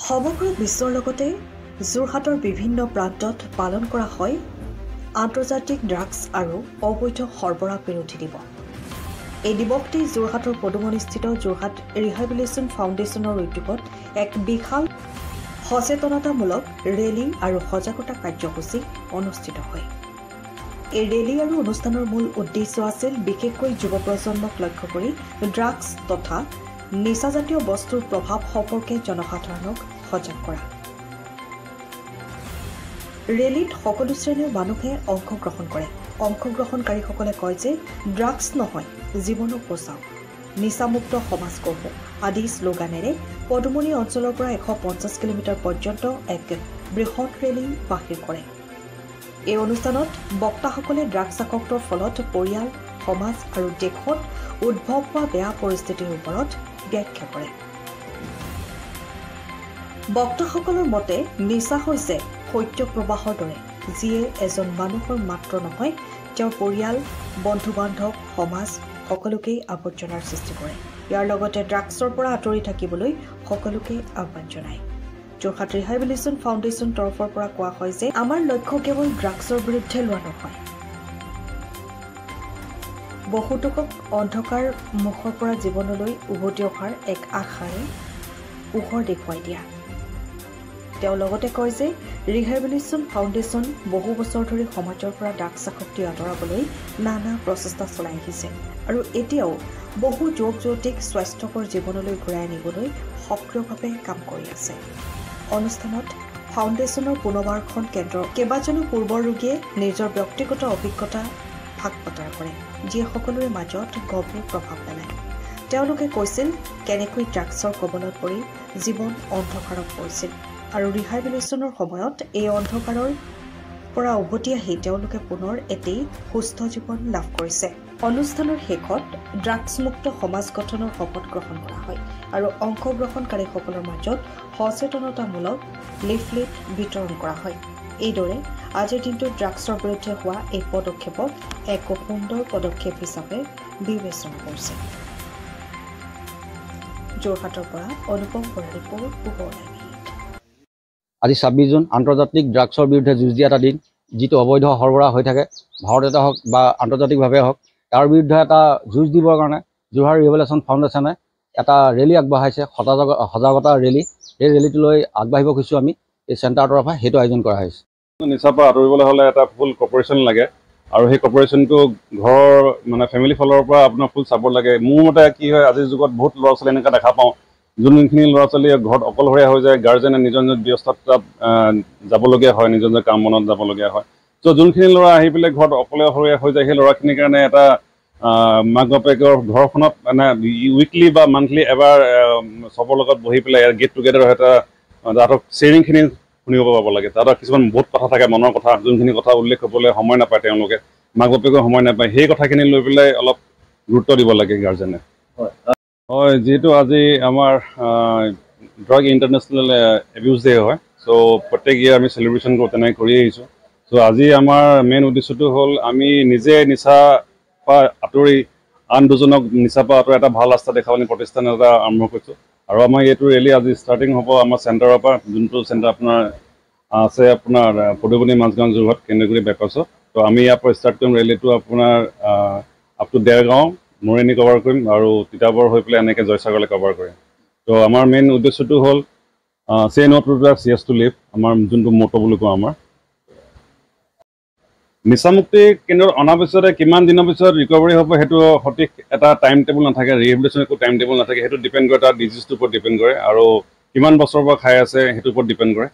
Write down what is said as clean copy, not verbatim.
সমগ্ৰ বিশ্বৰ লগতে যোৰহাটৰ বিভিন্ন প্ৰান্তত পালন কৰা হয় আন্তৰ্জাতিক ড্ৰাগছ আৰু অবৈধ সৰবৰাহ বিৰোধী দিৱস। এই দিৱসটি যোৰহাটৰ পদুমনিস্থিত যোৰহাট ৰিহেবিলিটেশ্যন ফাউণ্ডেশ্যনৰ উদ্যোগত এক বিশাল সচেতনতামূলক ৰেলী আৰু সজাগতা কাৰ্যসূচী অনুষ্ঠিত হয়। এই ৰেলী আৰু অনুষ্ঠানৰ মূল উদ্দেশ্য আছিল বিশেষকৈ যুৱ প্ৰজন্মক লক্ষ্য কৰি ড্ৰাগছ তথা নিচাজাতীয় বস্তুৰ প্ৰভাৱ সম্পৰ্কে জনসাধাৰণক সজাগ কৰা। ৰেলীত সকলো শ্ৰেণীৰ মানুহে অংশগ্ৰহণ কৰে। অংশগ্ৰহণকাৰীসকলে কয় যে ড্ৰাগছ নহয়, জীৱনক বচাওক, নিচামুক্ত সমাজ গঢ়ো আদি শ্লোগানেৰে পদুমনি অঞ্চলৰ পৰা 150 কিলোমিটাৰ পৰ্যন্ত এক বৃহৎ ৰেলী বাহিৰ কৰে। এই অনুষ্ঠানত বক্তাসকলে ড্ৰাগছ আসক্তৰ ফলত পৰিয়াল, সমাজ আৰু দেশত উদ্ভৱ হোৱা বেয়া পৰিস্থিতিৰ ওপৰত ব্যাখ্যা কৰে। বক্তাসকলৰ মতে নিচা হৈছে শৈত্য প্ৰবাহৰ দৰে, যিয়ে এজন মানুহৰ মাত্ৰ নহয়, তেওঁৰ পৰিয়াল, বন্ধু-বান্ধৱ, সমাজ সকলোকেই আৱৰ্জনাৰ সৃষ্টি কৰে। ইয়াৰ লগতে ড্ৰাগছৰ পৰা আঁতৰি থাকিবলৈ সকলোকে আহ্বান জনায়। যোৰহাট ৰিহেবিলিটেশ্যন ফাউণ্ডেশ্যন তৰফৰ পৰা কোৱা হয় যে আমাৰ লক্ষ্য কেৱল ড্ৰাগছৰ বিৰুদ্ধে লোৱা নহয়, বহুতোকক অন্ধকাৰ মুখৰ পৰা জীৱনলৈ উভতি অহাৰ এক আশাৰে পোহৰ দেখুৱাই দিয়া। তেওঁ লগতে কয় যে ৰিহেবিলিটেশ্যন ফাউণ্ডেশ্যন বহু বছৰ ধৰি সমাজৰ পৰা ড্ৰাগছ আসক্তি আঁতৰাবলৈ নানা প্ৰচেষ্টা চলাই আহিছে আৰু এতিয়াও বহু যুৱক-যুৱতীক স্বাস্থ্যকৰ জীৱনলৈ ঘূৰাই আনিবলৈ সক্ৰিয়ভাৱে কাম কৰি আছে। অনুষ্ঠানত ফাউণ্ডেশ্যনৰ পুনৰ্বাসন কেন্দ্ৰৰ কেইবাজনো পূৰ্বৰ ৰোগীয়ে নিজৰ ব্যক্তিগত অভিজ্ঞতা ভাগ বতৰা কৰে, যিয়ে সকলোৰে মাজত গভীৰ প্ৰভাৱ পেলায়। তেওঁলোকে কৈছিল কেনেকৈ ড্ৰাগছৰ কবলত পৰি জীৱন অন্ধকাৰত পৰিছিল আৰু ৰিহেবিলিটেশ্যনৰ সময়ত এই অন্ধকাৰৰ পৰা উভতি আহি তেওঁলোকে পুনৰ এটি সুস্থ জীৱন লাভ কৰিছে। অনুষ্ঠানৰ শেষত ড্ৰাগছমুক্ত সমাজ গঠনৰ শপত গ্ৰহণ কৰা হয় আৰু অংশগ্ৰহণকাৰীসকলৰ মাজত সচেতনতামূলক লিফলেট বিতৰণ কৰা হয়। এইদৰে আজিৰ দিনটোত ড্ৰাগছৰ বিৰুদ্ধে হোৱা এই পদক্ষেপক এক সুন্দৰ পদক্ষেপ হিচাপে বিবেচনা কৰিছে। যোৰহাটৰ পৰা অনুপম বৰা ৰিপৰ্ট, পোহৰ লাইভ। আজি 26 জুন আন্তৰ্জাতিক ড্ৰাগছৰ বিৰুদ্ধে যুঁজ দিয়া এটা দিন, যিটো অবৈধ সৰবৰাহ হৈ থাকে ভাৰততে হওক বা আন্তৰ্জাতিকভাৱে হওক, তাৰ বিৰুদ্ধে এটা যুঁজ দিবৰ কাৰণে যোৰহাট ৰিহেবিলিটেশ্যন ফাউণ্ডেশ্যনে এটা ৰেলী আগবঢ়াইছে, সজাগতা ৰেলী। এই ৰেলীটোলৈ আগবাঢ়িব খুজিছোঁ আমি এই চেণ্টাৰৰ পৰা, সেইটো আয়োজন কৰা হৈছে। নিচাৰ পৰা আঁতৰিবলৈ হ'লে এটা ফুল কপাৰেশ্যন লাগে আৰু সেই কপাৰেশ্যনটো ঘৰৰ ফেমিলি ফালৰ পৰা আপোনাৰ ফুল ছাপোৰ্ট লাগে। মোৰ মতে কি হয়, আজিৰ যুগত বহুত ল'ৰা ছোৱালী এনেকুৱা দেখা পাওঁ, যোনখিনি ল'ৰা ছোৱালীয়ে ঘৰত অকলশৰীয়া হৈ যায়, গাৰ্জেনে নিজৰ নিজৰ ব্যস্ততাত যাবলগীয়া হয়, নিজৰ নিজৰ কাম বনত যাবলগীয়া হয়। ত' যোনখিনি ল'ৰা আহি পেলাই ঘৰত অকলশৰীয়া হৈ যায়, সেই ল'ৰাখিনিৰ কাৰণে এটা মাক বাপেকৰ ঘৰখনত উইকলি বা মান্থলি এবাৰ চবৰ লগত বহি পেলাই গেট টুগেডাৰ হয়, এটা তাহাঁতক শ্বেয়াৰিংখিনি শুনিব পাব লাগে। তাহাঁতৰ কিছুমান বহুত কথা থাকে, মনৰ কথা, যোনখিনি কথা উল্লেখ কৰিবলৈ সময় নাপায় তেওঁলোকে, মাক বাপেকৰ সময় নাপায়, সেই কথাখিনি লৈ পেলাই অলপ গুৰুত্ব দিব লাগে গাৰ্জেনে। হয়, যিহেতু আজি আমাৰ ড্ৰাগ ইণ্টাৰনেশ্যনেল এবিউজ ডে হয়, চ' প্ৰত্যেক ইয়াৰ আমি চেলিব্ৰেশ্যন কৰোঁ, তেনেকৈ কৰি আহিছোঁ। চ' আজি আমাৰ মেইন উদ্দেশ্যটো হ'ল আমি নিজে নিচা পৰা আঁতৰি আন দুজনক নিচা পৰা আঁতৰি এটা ভাল ৰাস্তা দেখাবলৈ প্ৰতিষ্ঠান এটা আৰম্ভ কৰিছোঁ। আৰু আমাৰ এইটো ৰেলী আজি ষ্টাৰ্টিং হ'ব আমাৰ চেণ্টাৰৰ পৰা, যোনটো চেণ্টাৰ আপোনাৰ আছে আপোনাৰ পদুমনি মাজগাঁও যোৰহাট কেন্দ্ৰগুৰি বাইপাছত। ত' আমি ইয়াৰ পৰা ষ্টাৰ্ট কৰিম ৰেলীটো আপোনাৰ up to Dergaon Mariani cover কৰিম আৰু তিতাবৰ হৈ পেলাই এনেকৈ জয়সাগৰলৈ কভাৰ কৰিম। ত' আমাৰ মেইন উদ্দেশ্যটো হ'ল চে ন two drugs, yes to live, আমাৰ যোনটো মটো বুলি কওঁ। আমাৰ নিচামুক্তি কেন্দ্ৰত অনাৰ পিছতে কিমান দিনৰ পিছত ৰিকভাৰী হ'ব সেইটো সঠিক এটা টাইম টেবুল নাথাকে, ৰিহেবিলিটেশ্যন একো টাইম টেবুল নাথাকে, সেইটো ডিপেণ্ড কৰে তাৰ ডিজিজটোৰ ওপৰত ডিপেণ্ড কৰে আৰু কিমান বছৰৰ পৰা খাই আছে সেইটোৰ ওপৰত ডিপেণ্ড কৰে।